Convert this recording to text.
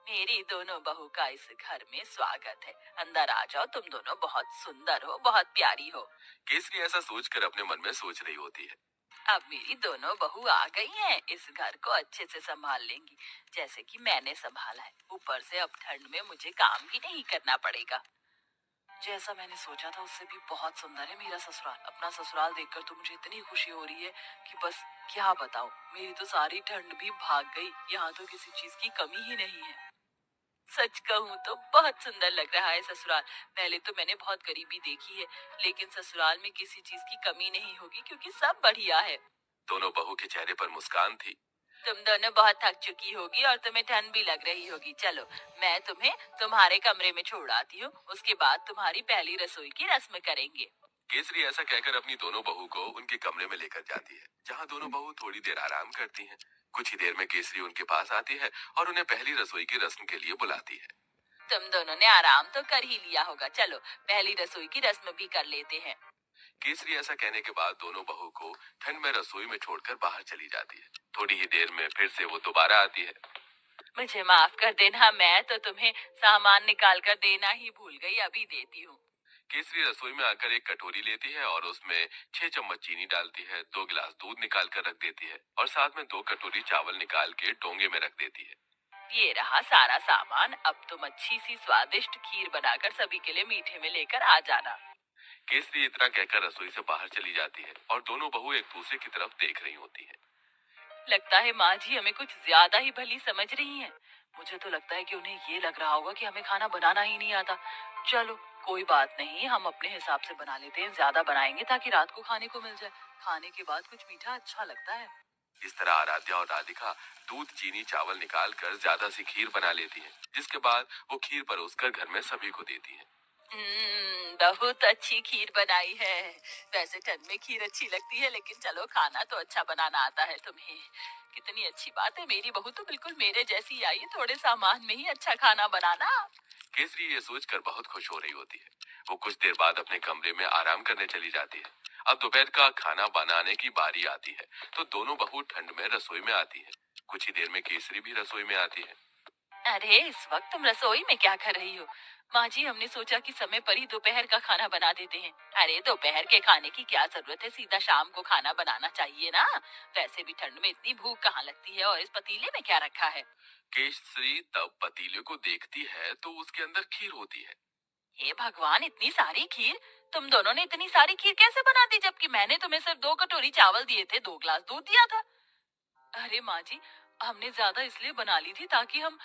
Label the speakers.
Speaker 1: मेरी दोनों बहू का इस घर में स्वागत है। अंदर आ जाओ, तुम दोनों बहुत सुंदर हो, बहुत प्यारी हो।
Speaker 2: केसरी ऐसा सोचकर अपने मन में सोच रही होती है।
Speaker 1: अब मेरी दोनों बहू आ गई हैं, इस घर को अच्छे से संभाल लेंगी, जैसे कि मैंने संभाला है। ऊपर से अब ठंड में मुझे काम भी नहीं करना पड़ेगा। जैसा मैंने सोचा था उससे भी बहुत सुंदर है मेरा ससुराल। अपना ससुराल देखकर तो मुझे इतनी खुशी हो रही है कि बस क्या बताऊं। मेरी तो सारी ठंड भी भाग गई। यहाँ तो किसी चीज की कमी ही नहीं है। सच कहूँ तो बहुत सुंदर लग रहा है ससुराल। पहले तो मैंने बहुत गरीबी देखी है, लेकिन ससुराल में किसी चीज की कमी नहीं होगी क्योंकि सब बढ़िया है।
Speaker 2: दोनों बहू के चेहरे पर मुस्कान थी।
Speaker 1: तुम दोनों बहुत थक चुकी होगी और तुम्हें ठंड भी लग रही होगी। चलो, मैं तुम्हें तुम्हारे कमरे में छोड़ आती हूँ, उसके बाद तुम्हारी पहली रसोई की रस्म करेंगे।
Speaker 2: केसरी ऐसा कहकर अपनी दोनों बहू को उनके कमरे में लेकर जाती है, जहाँ दोनों बहू थोड़ी देर आराम करती हैं। कुछ ही देर में केसरी उनके पास आती है और उन्हें पहली रसोई की रस्म के लिए बुलाती है।
Speaker 1: तुम दोनों ने आराम तो कर ही लिया होगा, चलो पहली रसोई की रस्म भी कर लेते हैं।
Speaker 2: केसरी ऐसा कहने के बाद दोनों बहू को ठंड में रसोई में छोड़कर बाहर चली जाती है। थोड़ी ही देर में फिर से वो दोबारा आती है।
Speaker 1: मुझे माफ कर देना, मैं तो तुम्हें सामान निकाल कर देना ही भूल गई, अभी देती हूँ।
Speaker 2: केसरी रसोई में आकर एक कटोरी लेती है और उसमें 6 चम्मच चीनी डालती है, 2 गिलास दूध निकाल कर रख देती है और साथ में 2 कटोरी चावल निकाल के डोंगे में रख देती है।
Speaker 1: ये रहा सारा सामान। अब तुम अच्छी सी स्वादिष्ट खीर बनाकर सभी के लिए मीठे में लेकर आ जाना।
Speaker 2: केसरी इतना कहकर रसोई से बाहर चली जाती है और दोनों बहू एक दूसरे की तरफ देख रही होती है।
Speaker 1: लगता है माँ जी हमें कुछ ज्यादा ही भली समझ रही हैं। मुझे तो लगता है कि उन्हें ये लग रहा होगा कि हमें खाना बनाना ही नहीं आता। चलो, कोई बात नहीं, हम अपने हिसाब से बना लेते हैं। ज्यादा बनाएंगे ताकि रात को खाने को मिल जाए। खाने के बाद कुछ मीठा अच्छा लगता है।
Speaker 2: इस तरह आराध्या और राधिका दूध चीनी चावल निकाल कर ज्यादा सी खीर बना लेती हैं, जिसके बाद वो खीर परोसकर घर में सभी को देती हैं।
Speaker 1: बहुत अच्छी खीर बनाई है। वैसे ठंड में खीर अच्छी लगती है, लेकिन चलो खाना तो अच्छा बनाना आता है तुम्हें। कितनी अच्छी बात है, मेरी बहू तो बिल्कुल मेरे जैसी आई है, थोड़े सामान में ही अच्छा खाना बनाना।
Speaker 2: केसरी ये सोचकर बहुत खुश हो रही होती है। वो कुछ देर बाद अपने कमरे में आराम करने चली जाती है। अब दोपहर का खाना बनाने की बारी आती है, तो दोनों बहू ठंड में रसोई में आती है। कुछ ही देर में केसरी भी रसोई में आती है।
Speaker 1: अरे, इस वक्त तुम रसोई में क्या कर रही हो? माँ जी, हमने सोचा कि समय पर ही दोपहर का खाना बना देते हैं। अरे, दोपहर के खाने की क्या जरूरत है, सीधा शाम को खाना बनाना चाहिए ना। वैसे भी ठंड में इतनी भूख कहाँ लगती है। और इस पतीले में क्या रखा है?
Speaker 2: केसरी तब पतीले को देखती है तो उसके अंदर खीर होती है।
Speaker 1: हे भगवान, इतनी सारी खीर! तुम दोनों ने इतनी सारी खीर कैसे बना दी, जबकि मैंने तुम्हें सिर्फ 2 कटोरी चावल दिए थे, 2 गिलास दूध दिया था। अरे माँ जी, हमने ज्यादा इसलिए बना ली थी ताकि हम